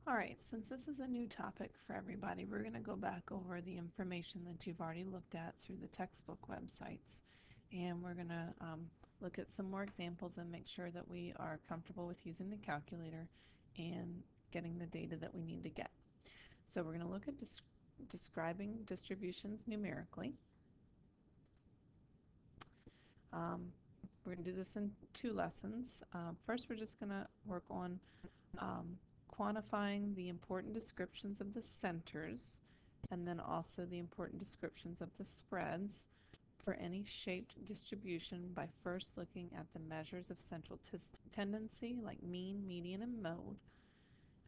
All right, since this is a new topic for everybody, we're going to go back over the information that you've already looked at through the textbook websites. And we're going to look at some more examples and make sure that we are comfortable with using the calculator and getting the data that we need to get. So we're going to look at describing distributions numerically. We're going to do this in 2 lessons. First, we're just going to work on um, quantifying the important descriptions of the centers and then also the important descriptions of the spreads for any shaped distribution by first looking at the measures of central tendency like mean, median, and mode.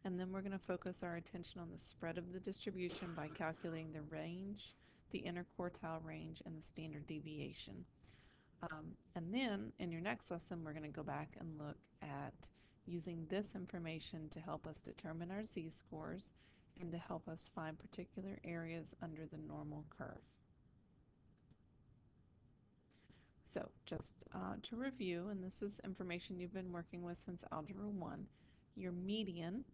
And then we're going to focus our attention on the spread of the distribution by calculating the range, the interquartile range, and the standard deviation. And then in your next lesson, we're going to go back and look at using this information to help us determine our z-scores and to help us find particular areas under the normal curve. So just to review, and this is information you've been working with since Algebra 1, your median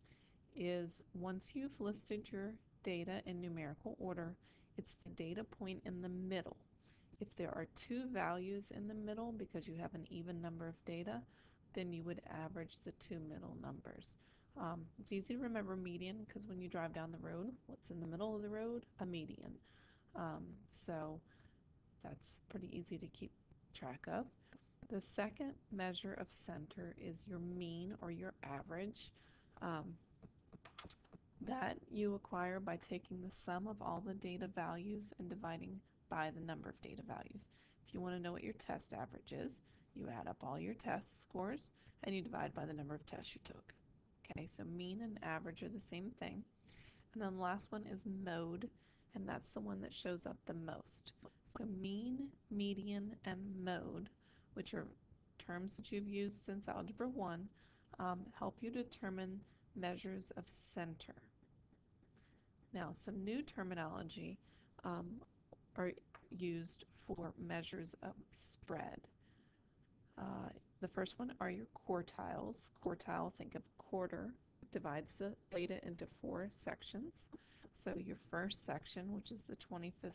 is once you've listed your data in numerical order, it's the data point in the middle. If there are 2 values in the middle because you have an even number of data, then you would average the 2 middle numbers. It's easy to remember median because when you drive down the road, what's in the middle of the road? A median. So that's pretty easy to keep track of. The second measure of center is your mean or your average. That you acquire by taking the sum of all the data values and dividing by the number of data values. If you want to know what your test average is, you add up all your test scores and you divide by the number of tests you took. Okay, so mean and average are the same thing. And then the last one is mode, and that's the one that shows up the most. So mean, median, and mode, which are terms that you've used since Algebra 1, help you determine measures of center. Now, some new terminology are used for measures of spread. The first one are your quartiles. Quartile, think of quarter, divides the data into 4 sections. So your first section, which is the 25th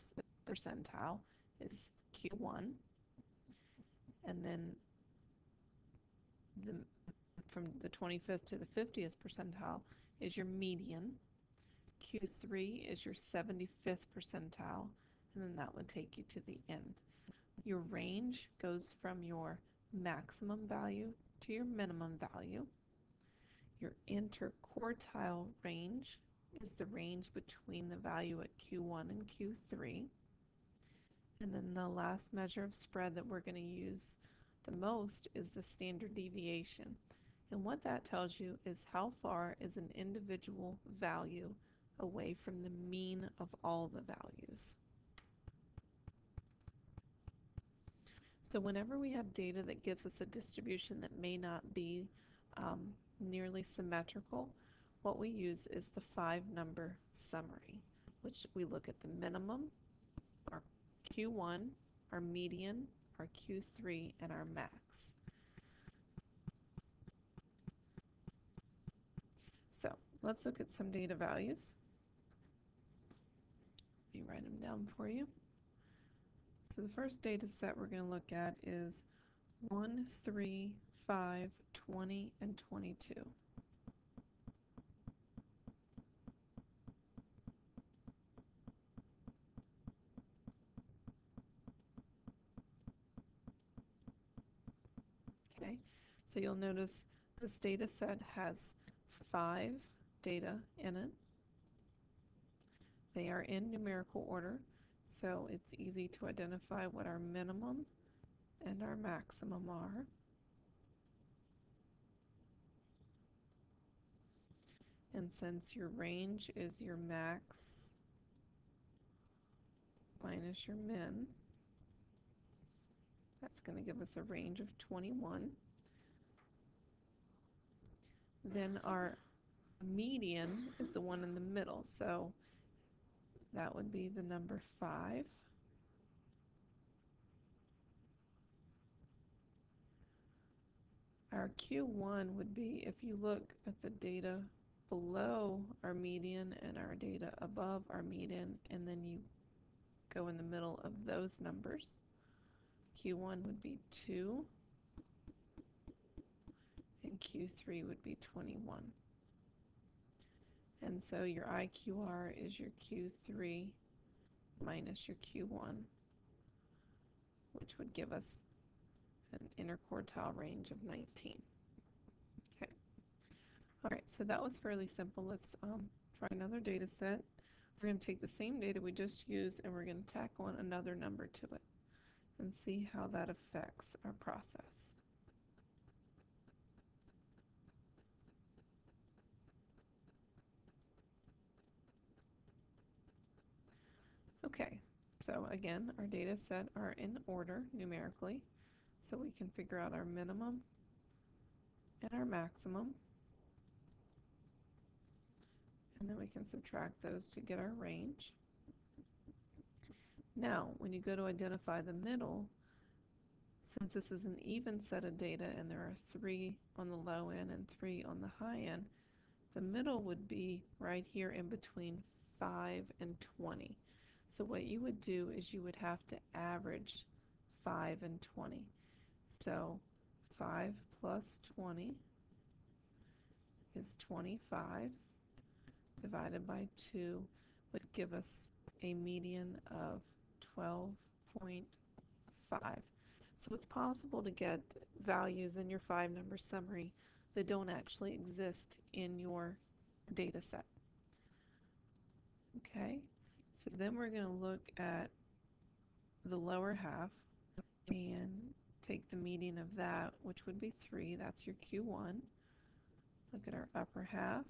percentile, is Q1. And then from the 25th to the 50th percentile is your median. Q3 is your 75th percentile, and then that would take you to the end. Your range goes from your maximum value to your minimum value. Your interquartile range is the range between the value at Q1 and Q3. And then the last measure of spread that we're going to use the most is the standard deviation. And what that tells you is how far is an individual value away from the mean of all the values. So whenever we have data that gives us a distribution that may not be nearly symmetrical, what we use is the 5-number summary, which we look at the minimum, our Q1, our median, our Q3, and our max. So let's look at some data values. Let me write them down for you. So the first data set we're going to look at is 1, 3, 5, 20, and 22. Okay, so you'll notice this data set has 5 data in it. They are in numerical order, so it's easy to identify what our minimum and our maximum are. And since your range is your max minus your min, that's going to give us a range of 21. Then our median is the one in the middle, so that would be the number 5. Our Q1 would be, if you look at the data below our median and our data above our median, and then you go in the middle of those numbers. Q1 would be 2, and Q3 would be 21. And so your IQR is your Q3 minus your Q1, which would give us an interquartile range of 19. Okay. All right, so that was fairly simple. Let's try another data set. We're going to take the same data we just used and we're going to tack on another number to it and see how that affects our process. Okay, so again, our data set are in order numerically, so we can figure out our minimum and our maximum, and then we can subtract those to get our range. Now, when you go to identify the middle, since this is an even set of data and there are 3 on the low end and 3 on the high end, the middle would be right here in between 5 and 20. So what you would do is you would have to average 5 and 20. So 5 plus 20 is 25, divided by 2 would give us a median of 12.5. So it's possible to get values in your 5-number summary that don't actually exist in your data set. Okay, so then we're going to look at the lower half and take the median of that, which would be 3. That's your Q1. Look at our upper half.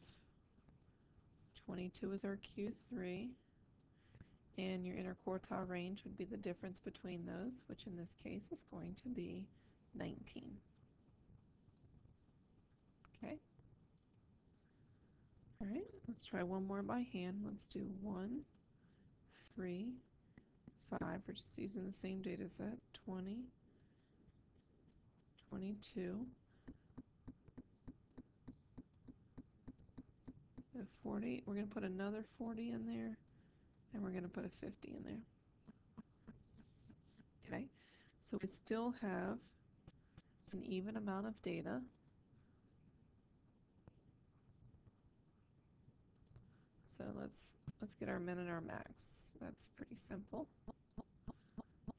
22 is our Q3. And your interquartile range would be the difference between those, which in this case is going to be 19. Okay. All right, let's try one more by hand. Let's do 1, 3, 5. We're just using the same data set. 20, 22, 40. We're going to put another 40 in there, and we're going to put a 50 in there. Okay, so we still have an even amount of data. So let's get our min and our max. That's pretty simple.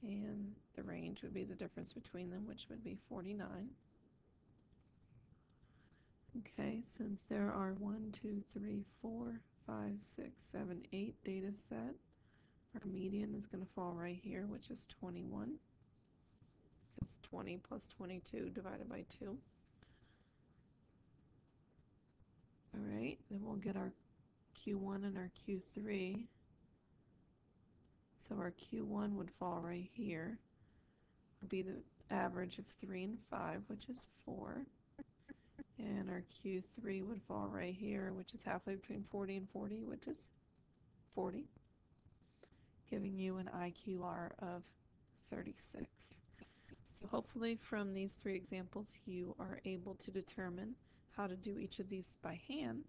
And the range would be the difference between them, which would be 49. Okay, since there are 1, 2, 3, 4, 5, 6, 7, 8 data set, our median is going to fall right here, which is 21. Because 20 plus 22 divided by 2. All right, then we'll get our Q1 and our Q3. So our Q1 would fall right here. Would be the average of 3 and 5, which is 4. And our Q3 would fall right here, which is halfway between 40 and 40, which is 40, giving you an IQR of 36. So hopefully from these 3 examples you are able to determine how to do each of these by hand,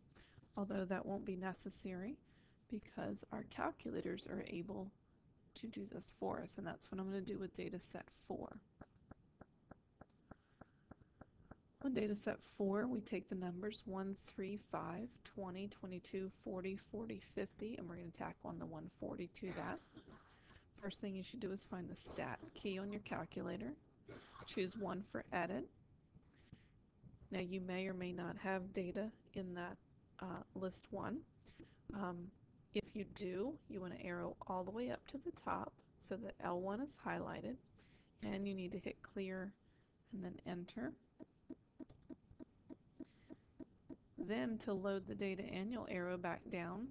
although that won't be necessary because our calculators are able to do this for us, and that's what I'm going to do with data set 4. On data set 4, we take the numbers 1, 3, 5, 20, 22, 40, 40, 50, and we're going to tack on the 140 to that. First thing you should do is find the stat key on your calculator. Choose 1 for edit. Now you may or may not have data in that list 1. If you do, you want to arrow all the way up to the top so that L1 is highlighted, and you need to hit clear and then enter. Then to load the data in, you'll arrow back down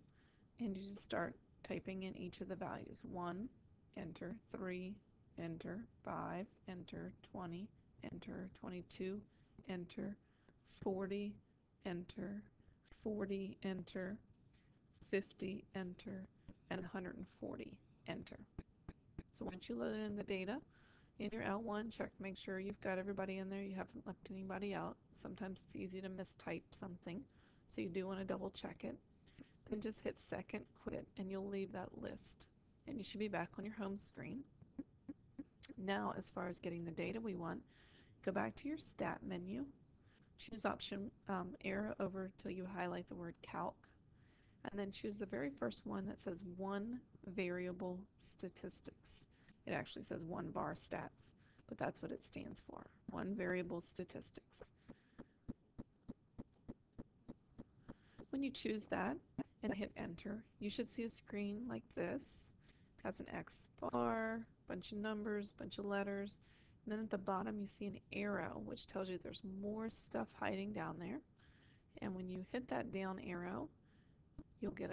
and you just start typing in each of the values. 1, enter, 3, enter, 5, enter, 20, enter, 22, enter, 40, enter, 40, enter, 50, enter, and 140, enter. So once you load in the data in your L1, check to make sure you've got everybody in there, you haven't left anybody out. Sometimes it's easy to mistype something, so so you do want to double check it. Then just hit second quit and you'll leave that list. And you should be back on your home screen. Now, as far as getting the data we want, go back to your stat menu, choose option arrow over till you highlight the word calc, and then choose the very first one that says one variable statistics. It actually says one bar stats, but that's what it stands for, one variable statistics. When you choose that and hit enter, you should see a screen like this. It has an X bar, bunch of numbers, bunch of letters, and then at the bottom you see an arrow which tells you there's more stuff hiding down there. And when you hit that down arrow, you'll get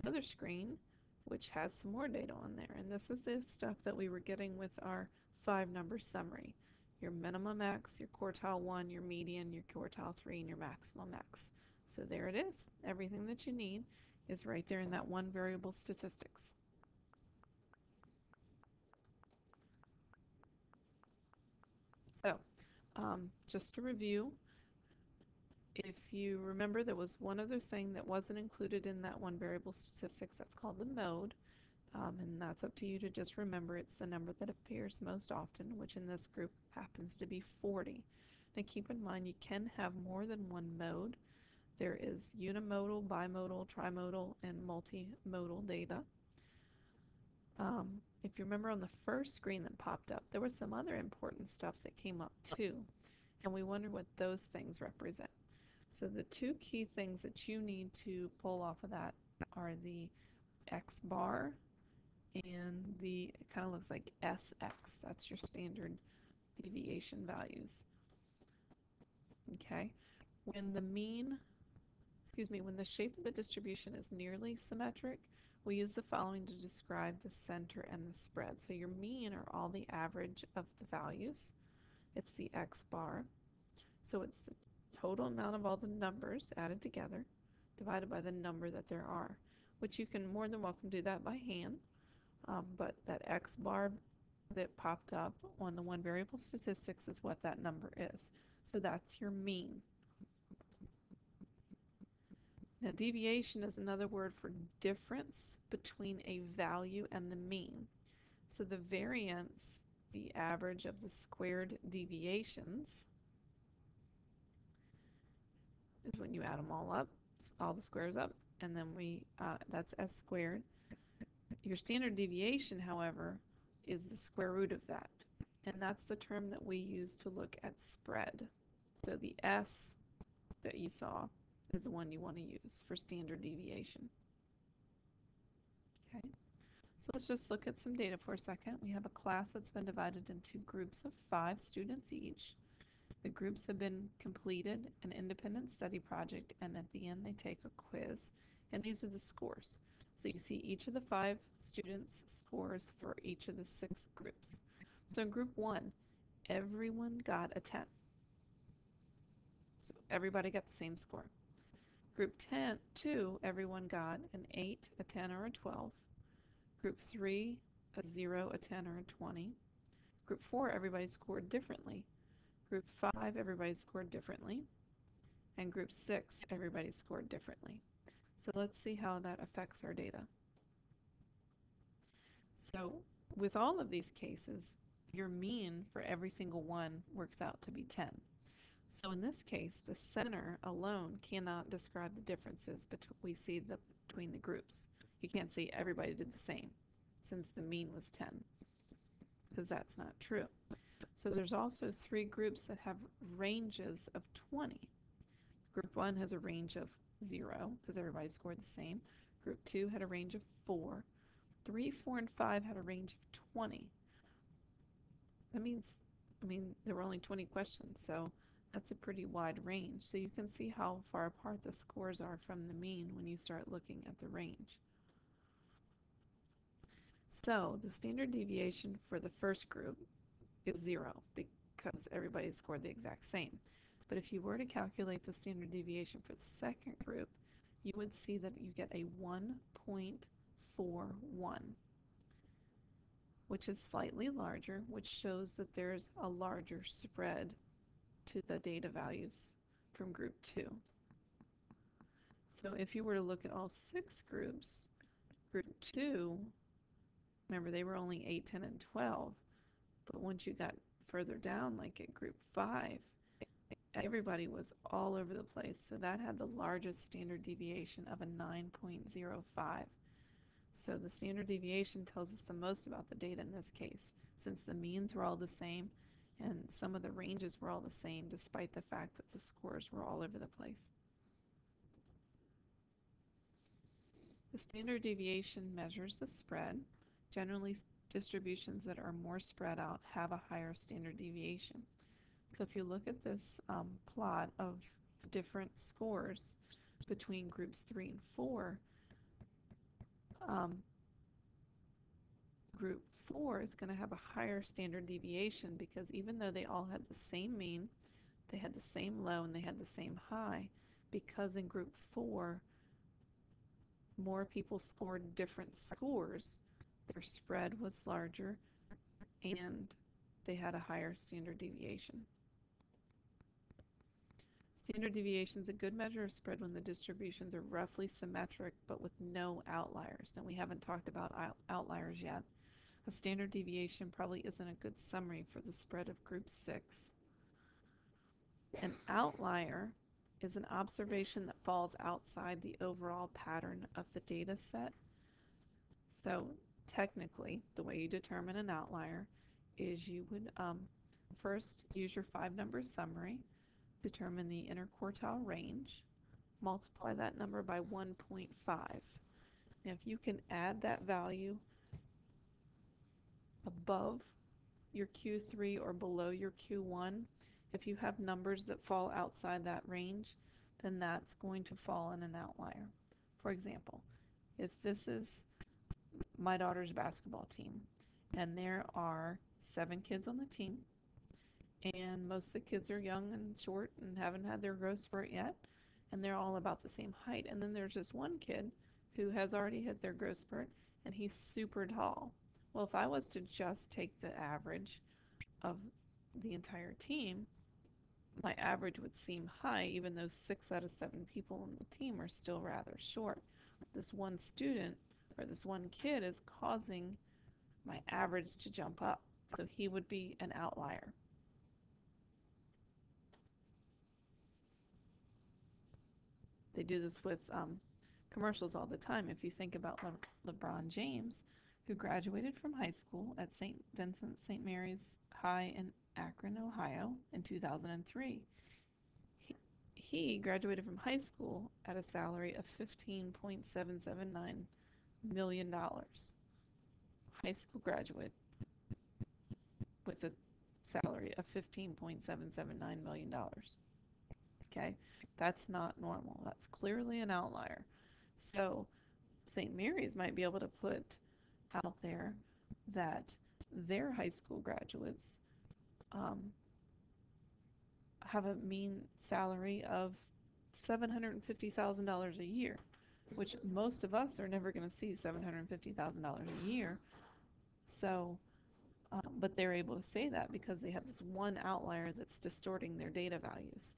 another screen which has some more data on there. And this is the stuff that we were getting with our 5-number summary. Your minimum X, your quartile 1, your median, your quartile 3, and your maximum X. So there it is. Everything that you need is right there in that one variable statistics. So just to review, if you remember, there was one other thing that wasn't included in that one variable statistics. That's called the mode. And that's up to you to just remember it's the number that appears most often, which in this group happens to be 40. Now keep in mind you can have more than one mode. There is unimodal, bimodal, trimodal, and multimodal data. If you remember on the first screen that popped up, there was some other important stuff that came up too, and we wonder what those things represent. So the two key things that you need to pull off of that are the X bar and it kind of looks like SX. That's your standard deviation values. Okay, when the shape of the distribution is nearly symmetric, we use the following to describe the center and the spread. So your mean are all the average of the values. It's the X bar. So it's the total amount of all the numbers added together divided by the number that there are, which you can more than welcome do that by hand. But that X bar that popped up on the one variable statistics is what that number is. So that's your mean. Now deviation is another word for difference between a value and the mean. So the variance, the average of the squared deviations, is when you add them all up, all the squares up, and then that's S squared. Your standard deviation, however, is the square root of that. And that's the term that we use to look at spread. So the S that you saw is the one you want to use for standard deviation. Okay, so let's just look at some data for a second. We have a class that's been divided into groups of 5 students each. The groups have been completed an independent study project, and at the end they take a quiz, and these are the scores. So you see each of the 5 students' scores for each of the 6 groups. So in group 1, everyone got a 10. So everybody got the same score. Group 2, everyone got an 8, a 10, or a 12. Group 3, a 0, a 10, or a 20. Group 4, everybody scored differently. Group 5, everybody scored differently. And group 6, everybody scored differently. So let's see how that affects our data. So with all of these cases, your mean for every single one works out to be 10. So in this case, the center alone cannot describe the differences we see between the groups. You can't say everybody did the same, since the mean was 10, because that's not true. So there's also 3 groups that have ranges of 20. Group 1 has a range of 0, because everybody scored the same. Group 2 had a range of 4. 3, 4, and 5 had a range of 20. That means, there were only 20 questions, so that's a pretty wide range. So you can see how far apart the scores are from the mean when you start looking at the range. So the standard deviation for the first group is 0 because everybody scored the exact same. But if you were to calculate the standard deviation for the second group, you would see that you get a 1.41, which is slightly larger, which shows that there's a larger spread to the data values from group 2. So if you were to look at all 6 groups, group 2, remember they were only 8, 10, and 12, but once you got further down, like at group 5, everybody was all over the place. So that had the largest standard deviation of a 9.05. So the standard deviation tells us the most about the data in this case, since the means were all the same and some of the ranges were all the same despite the fact that the scores were all over the place. The standard deviation measures the spread. Generally, distributions that are more spread out have a higher standard deviation. So if you look at this plot of different scores between groups 3 and 4, group 4 is going to have a higher standard deviation because even though they all had the same mean, they had the same low, and they had the same high, because in group 4 more people scored different scores, their spread was larger and they had a higher standard deviation. Standard deviation is a good measure of spread when the distributions are roughly symmetric but with no outliers. Now, we haven't talked about outliers yet. A standard deviation probably isn't a good summary for the spread of group 6. An outlier is an observation that falls outside the overall pattern of the data set. So technically, the way you determine an outlier is you would first use your 5-number summary, determine the interquartile range, multiply that number by 1.5. Now, if you can add that value above your Q3 or below your Q1, if you have numbers that fall outside that range, then that's going to fall in an outlier. For example, if this is my daughter's basketball team and there are 7 kids on the team and most of the kids are young and short and haven't had their growth spurt yet, and they're all about the same height, and then there's this one kid who has already hit their growth spurt and he's super tall. Well, if I was to just take the average of the entire team, my average would seem high, even though 6 out of 7 people on the team are still rather short. This one student or this one kid is causing my average to jump up, so he would be an outlier. They do this with commercials all the time. If you think about LeBron James, who graduated from high school at St. Vincent St. Mary's High in Akron, Ohio in 2003. He graduated from high school at a salary of $15.779 million. High school graduate with a salary of $15.779 million. Okay, that's not normal. That's clearly an outlier. So St. Mary's might be able to put out there that their high school graduates have a mean salary of $750,000 a year, which most of us are never going to see $750,000 a year. So, but they're able to say that because they have this one outlier that's distorting their data values.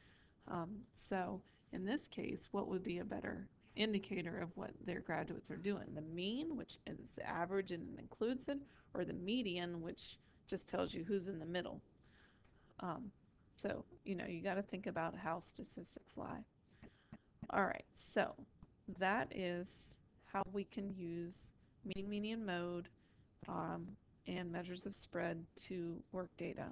So in this case, what would be a better indicator of what their graduates are doing? The mean, which is the average and includes it, or the median, which just tells you who's in the middle? So, you got to think about how statistics lie. All right, so that is how we can use mean, median, mode, and measures of spread to work data.